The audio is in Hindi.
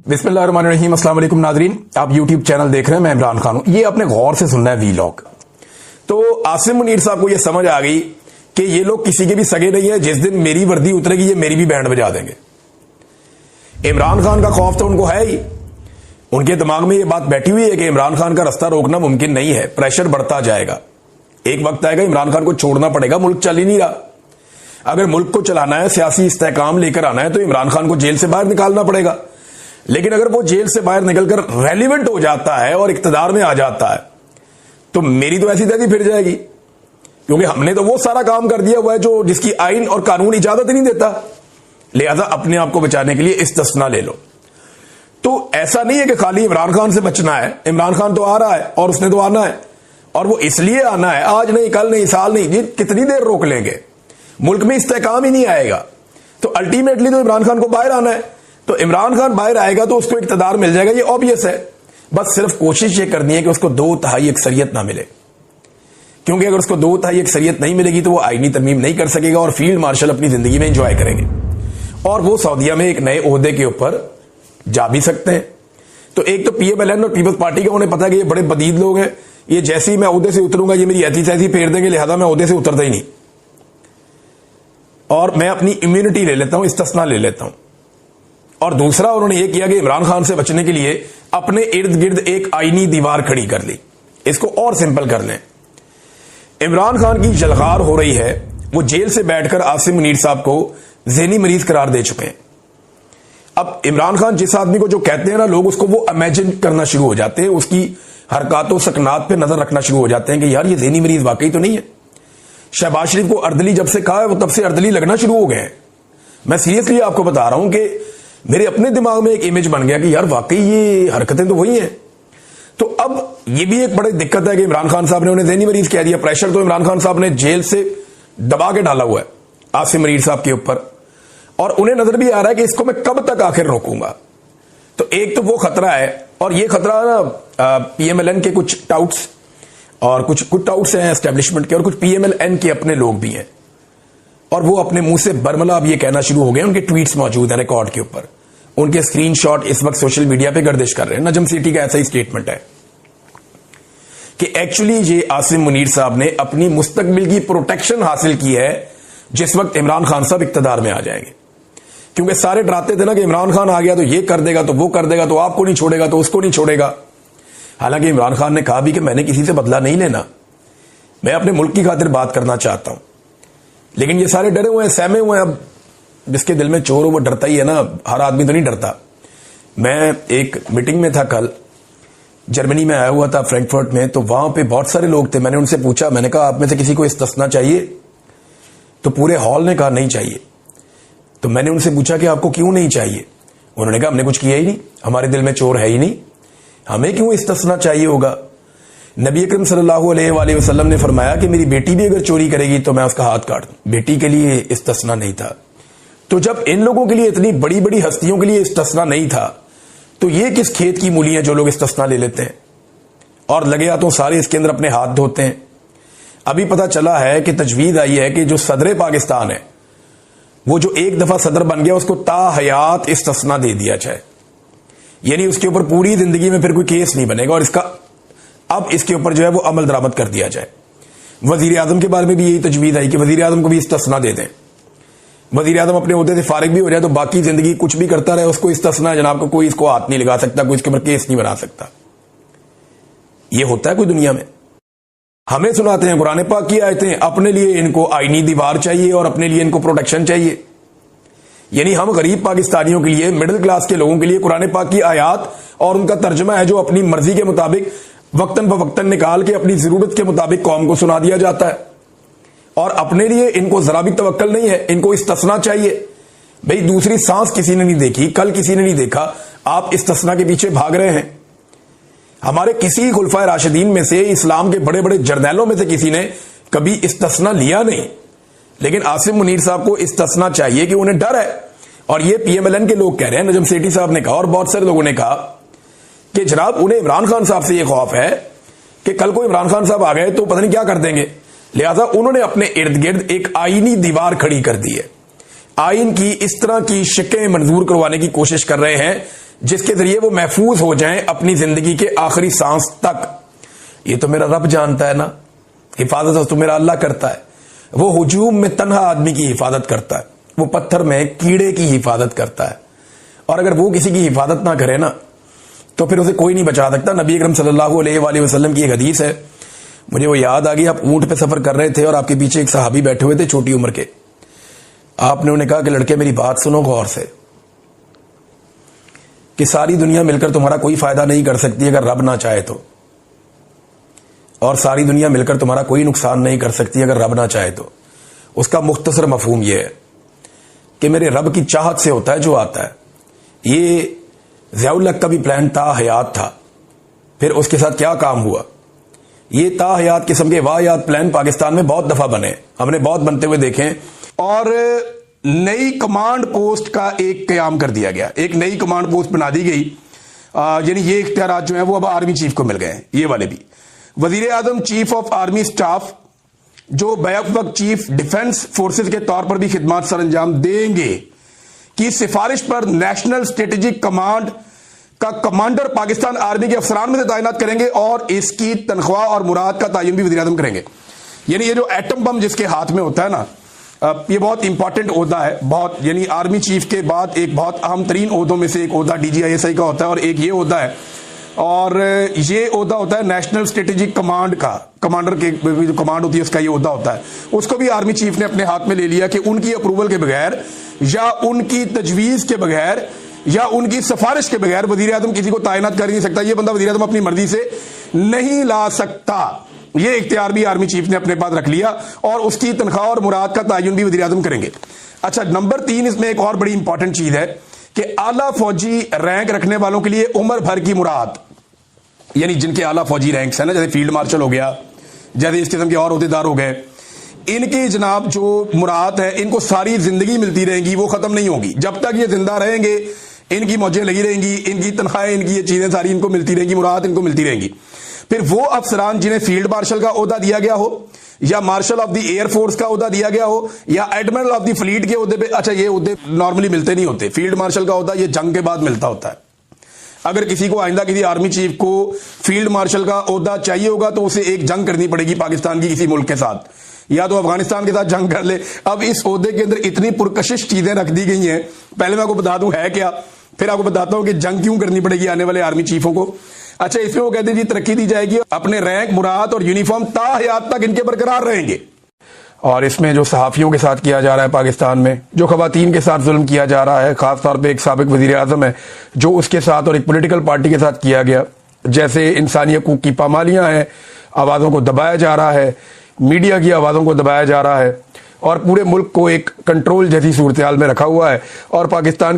बिस्मिल्लाहिर्रहमानिर्रहीम। अस्सलाम वालेकुम नाज़रीन, आप यूट्यूब चैनल देख रहे हैं। मैं इमरान खान हूं। ये अपने गौर से सुनना है वीलॉग। तो आसिम मुनीर साहब को ये समझ आ गई कि ये लोग किसी के भी सगे नहीं है। जिस दिन मेरी वर्दी उतरेगी ये मेरी भी बैंड बजा देंगे। इमरान खान का खौफ तो उनको है ही। उनके दिमाग में ये बात बैठी हुई है कि इमरान खान का रास्ता रोकना मुमकिन नहीं है। प्रेशर बढ़ता जाएगा, एक वक्त आएगा इमरान खान को छोड़ना पड़ेगा। मुल्क चल ही नहीं रहा। अगर मुल्क को चलाना है, सियासी इस्तेहकाम लेकर आना है, तो इमरान खान को जेल से बाहर निकालना पड़ेगा। लेकिन अगर वो जेल से बाहर निकलकर रेलिवेंट हो जाता है और इक्तदार में आ जाता है तो मेरी तो ऐसी तैसी फिर जाएगी, क्योंकि हमने तो वो सारा काम कर दिया हुआ है जो जिसकी आइन और कानून इजाजत नहीं देता। लिहाजा अपने आप को बचाने के लिए इस्तिस्ना ले लो। तो ऐसा नहीं है कि खाली इमरान खान से बचना है। इमरान खान तो आ रहा है और उसने तो आना है, और वो इसलिए आना है, आज नहीं, कल नहीं, साल नहीं, जी कितनी देर रोक लेंगे। मुल्क में इस्तेहकाम ही नहीं आएगा। तो अल्टीमेटली तो इमरान खान को बाहर आना है। तो इमरान खान बाहर आएगा तो उसको इक्तदार मिल जाएगा, ये ऑब्वियस है। बस सिर्फ कोशिश ये करनी है कि उसको 2/3 अक्सरियत ना मिले, क्योंकि अगर उसको 2/3 अक्सरियत नहीं मिलेगी तो वो आईनी तरमीम नहीं कर सकेगा और फील्ड मार्शल अपनी जिंदगी में एंजॉय करेंगे और वो सऊदीया में एक नए ओहदे के ऊपर जा भी सकते हैं। तो एक तो PMLN और पीपल्स पार्टी का उन्हें पता है कि ये बड़े बदीद लोग हैं, ये जैसे ही मैं ओहदे से उतरूंगा ये मेरी ऐसी तैसी फेर देंगे, लिहाजा मैं ओहदे से उतरता ही नहीं और मैं अपनी इम्यूनिटी ले लेता हूं, इस्तिस्ना ले लेता हूं। और दूसरा उन्होंने ये किया कि इमरान खान से बचने के लिए अपने इर्द गिर्द एक आईनी दीवार खड़ी कर ली। इसको और सिंपल कर लें, इमरान खान की जलगार हो रही है। वो जेल से बैठकर आसिम मुनीर साहब को ज़हनी मरीज करार दे चुके हैं। अब इमरान खान जिस आदमी को जो कहते हैं ना लोग, उसको वो इमेजिन करना शुरू हो जाते हैं, उसकी हरकतों सकनात पे नजर रखना शुरू हो जाते हैं कि यार ये ज़हनी मरीज वाकई तो नहीं है। शहबाज शरीफ को अर्दली जब से कहा है वो तब से अर्दली लगना शुरू हो गए हैं। मैं सीरियसली आपको बता रहा हूं कि मेरे अपने दिमाग में एक इमेज बन गया कि यार वाकई ये हरकतें तो वही हैं। तो अब ये भी एक बड़ी दिक्कत है कि इमरान खान साहब ने उन्हें ज़हनी मरीज कह दिया। प्रेशर तो इमरान खान साहब ने जेल से दबा के डाला हुआ है आसिम मुनीर साहब के ऊपर, और उन्हें नजर भी आ रहा है कि इसको मैं कब तक आखिर रोकूंगा। तो एक तो वो खतरा है, और ये खतरा ना PMLN के कुछ टाउट्स और कुछ टाउट्स हैं एस्टेब्लिशमेंट के, और कुछ PMLN के अपने लोग भी हैं, और वो अपने मुंह से बरमला अब ये कहना शुरू हो गए। उनके ट्वीट्स मौजूद हैं रिकॉर्ड के ऊपर, उनके स्क्रीनशॉट इस वक्त सोशल मीडिया पे गर्दिश कर रहे हैं। नजम सिटी का ऐसा ही स्टेटमेंट है कि एक्चुअली ये आसिम मुनीर साहब ने अपनी मुस्तकबिल की प्रोटेक्शन हासिल की है जिस वक्त इमरान खान साहब इक्तदार में आ जाएंगे। क्योंकि सारे डराते थे ना कि इमरान खान आ गया तो ये कर देगा, तो वो कर देगा, तो आपको नहीं छोड़ेगा, तो उसको नहीं छोड़ेगा। हालांकि इमरान खान ने कहा भी कि मैंने किसी से बदला नहीं लेना, मैं अपने मुल्क की खातिर बात करना चाहता हूं। लेकिन ये सारे डरे हुए हैं, सहमे हुए हैं। अब जिसके दिल में चोर हो वो डरता ही है ना, हर आदमी तो नहीं डरता। मैं एक मीटिंग में था कल, जर्मनी में आया हुआ था फ्रैंकफर्ट में, तो वहां पे बहुत सारे लोग थे। मैंने उनसे पूछा, मैंने कहा आप में से किसी को इस्तिस्ना चाहिए? तो पूरे हॉल ने कहा नहीं चाहिए। तो मैंने उनसे पूछा कि आपको क्यों नहीं चाहिए? उन्होंने कहा हमने कुछ किया ही नहीं, हमारे दिल में चोर है ही नहीं, हमें क्यों इस्तिस्ना चाहिए होगा। नबी अकरम सल्लल्लाहु अलैहि वसल्लम ने फरमाया कि मेरी बेटी भी अगर चोरी करेगी तो मैं उसका हाथ काट दूं। बेटी के लिए इस्तिस्ना नहीं था। तो जब इन लोगों के लिए, इतनी बड़ी बड़ी हस्तियों के लिए इस्तिस्ना नहीं था, तो ये किस खेत की मूली है जो लोग इस्तिस्ना ले लेते हैं और लगे हाथों सारे इसके अंदर अपने हाथ धोते हैं। अभी पता चला है कि तजवीज आई है कि जो सदर पाकिस्तान है, वो जो एक दफा सदर बन गया, उसको ताहयात इस्तिस्ना दे दिया जाए, यानी उसके ऊपर पूरी जिंदगी में फिर कोई केस नहीं बनेगा, और इसका अब इसके ऊपर जो है वो अमल दरामद कर दिया जाए। वजीर आजम के बारे में भी यही तजवीज आई कि वजीर आजम को भी इस्तिस्ना दे दें। वजीर आजम अपने ओहदे से फारिग भी हो जाए तो बाकी जिंदगी कुछ भी करता रहे, उसको इस्तिस्ना जनाब को कोई इसको हाथ नहीं लगा सकता, कोई इसके ऊपर केस नहीं बना सकता। ये होता है कोई दुनिया में? हमें सुनाते हैं कुरान पाक की आयतें, अपने लिए इनको आईनी दीवार चाहिए और अपने लिए इनको प्रोटेक्शन चाहिए। यानी हम गरीब पाकिस्तानियों के लिए, मिडिल क्लास के लोगों के लिए कुरान पाक की आयात और उनका तर्जमा है जो अपनी मर्जी के मुताबिक वक्तन फवक्तन निकाल के अपनी जरूरत के मुताबिक कौम को सुना दिया जाता है, और अपने लिए इनको जरा भी तवक्कल नहीं है, इनको इस्तिस्ना चाहिए। भाई दूसरी सांस किसी ने नहीं देखी, कल किसी ने नहीं देखा, आप इस्तिस्ना के पीछे भाग रहे हैं। हमारे किसी खुलफाए राशिदीन में से, इस्लाम के बड़े बड़े जर्नैलों में से किसी ने कभी इस्तिस्ना लिया नहीं, लेकिन आसिम मुनीर साहब को इस्तिस्ना चाहिए कि उन्हें डर है। और ये PMLN के लोग कह रहे हैं, नजम सेठी साहब ने कहा और बहुत सारे लोगों ने कहा कि जनाब उन्हें इमरान खान साहब से यह खौफ है कि कल को इमरान खान साहब आ गए तो पता नहीं क्या कर देंगे। लिहाजा उन्होंने अपने इर्द गिर्द एक आईनी दीवार खड़ी कर दी है। आइन की इस तरह की शिकें मंजूर करवाने की कोशिश कर रहे हैं जिसके जरिए वो महफूज हो जाएं अपनी जिंदगी के आखिरी सांस तक। ये तो मेरा रब जानता है ना, हिफाजत तो मेरा अल्लाह करता है। वो हुजूम में तन्हा आदमी की हिफाजत करता है, वो पत्थर में कीड़े की हिफाजत करता है। और अगर वो किसी की हिफाजत ना करे ना तो फिर उसे कोई नहीं बचा सकता। नबी अकरम सल्लल्लाहु अलैहि वसल्लम की एक हदीस है, मुझे वो याद आ गई। आप ऊंट पे सफर कर रहे थे और आपके पीछे एक सहाबी बैठे हुए थे छोटी उम्र के। आपने उन्हें कहा कि लड़के मेरी बात सुनो गौर से, कि सारी दुनिया मिलकर तुम्हारा कोई फायदा नहीं कर सकती अगर रब ना चाहे तो, और सारी दुनिया मिलकर तुम्हारा कोई नुकसान नहीं कर सकती अगर रब ना चाहे तो। उसका मुख्तसर मफहूम यह है कि मेरे रब की चाहत से होता है जो आता है। ये ज़ियाउल हक का भी प्लान ता हयात था, फिर उसके साथ क्या काम हुआ। ये ता हयात किस्म के वाहियात प्लान पाकिस्तान में बहुत दफा बने, हमने बहुत बनते हुए देखे। और नई कमांड पोस्ट का एक कयाम कर दिया गया, एक नई कमांड पोस्ट बना दी गई। यानी ये इख्तियारात जो है वो अब आर्मी चीफ को मिल गए हैं। ये वाले भी वजीर आजम चीफ ऑफ आर्मी स्टाफ, जो बैक वक्त चीफ डिफेंस फोर्सेज के तौर पर भी खिदमत सर अंजाम देंगे, की सिफारिश पर नेशनल स्ट्रेटेजिक कमांड का कमांडर पाकिस्तान आर्मी के अफसरान में से तैनात करेंगे और इसकी तनख्वाह और मुराद का तयन भी वज़ीर आज़म करेंगे। यानी ये जो एटम बम जिसके हाथ में होता है ना, ये बहुत इंपॉर्टेंट ओहदा है, बहुत, यानी आर्मी चीफ के बाद एक बहुत अहम तरीन ओहदों में से एक ओहदा DGISI का होता है और एक ये ओहदा है। और ये ओहदा होता है नेशनल स्ट्रेटेजिक कमांड का, कमांडर के जो कमांड होती है उसका ये ओहदा होता है। उसको भी आर्मी चीफ ने अपने हाथ में ले लिया कि उनकी अप्रूवल के बगैर या उनकी तजवीज के बगैर या उनकी सिफारिश के बगैर वजीर आजम किसी को तैनात कर ही नहीं सकता। ये बंदा वजीर आजम अपनी मर्जी से नहीं ला सकता। ये इख्तियार भी आर्मी चीफ ने अपने पास रख लिया और उसकी तनख्वाह और मुराद का तयन भी वजीर आजम करेंगे। अच्छा, नंबर 3, इसमें एक और बड़ी इंपॉर्टेंट चीज है कि आला फौजी रैंक रखने वालों के लिए उम्र भर की मुराद, यानी जिनके आला फौजी रैंक्स है ना, जैसे फील्ड मार्शल हो गया, जैसे इस किस्म के और अहदेदार हो गए, इनकी जनाब जो मुराद है इनको सारी जिंदगी मिलती रहेंगी, वो खत्म नहीं होगी। जब तक ये जिंदा रहेंगे इनकी मौजें लगी रहेंगी, इनकी तनख्वाहें, इनकी ये चीजें सारी इनको मिलती रहेंगी, मुराद इनको मिलती रहेंगी। फिर वो अफसरान जिन्हें फील्ड मार्शल का ओहदा दिया गया हो या marshal of the air force का ओहदा दिया गया हो या एडमिरल ऑफ द फ्लीट के ओहदे पे, अच्छा ये ओहदे नॉर्मली मिलते नहीं होते। फील्ड मार्शल का ओहदा ये जंग के बाद मिलता होता है। अगर किसी को आइंदा किसी आर्मी चीफ को फील्ड मार्शल का ओहदा चाहिए होगा तो उसे एक जंग करनी पड़ेगी पाकिस्तान की किसी मुल्क के साथ, या तो अफगानिस्तान के साथ जंग कर ले। अब इस ओहदे के अंदर इतनी पुरकशिश चीजें रख दी गई हैं, पहले मैं आपको बता दूं है क्या, फिर आपको बताता हूं कि जंग क्यों करनी पड़ेगी आने वाले आर्मी चीफों को। अच्छा, इसमें वो कहते हैं जी तरक्की दी जाएगी, अपने रैंक, मुराद और यूनिफॉर्म ता हयात तक इनके बरकरार रहेंगे। और इसमें जो सहाफियों के साथ किया जा रहा है पाकिस्तान में, जो खवातीन के साथ जुल्म किया जा रहा है, खासतौर पे एक साबिक वजीर आजम है जो उसके साथ और एक पॉलिटिकल पार्टी के साथ किया गया, जैसे इंसानी हकूक की पामालियां हैं, आवाज़ों को दबाया जा रहा है, मीडिया की आवाज़ों को दबाया जा रहा है और पूरे मुल्क को एक कंट्रोल जैसी सूरत हाल में रखा हुआ है। और पाकिस्तान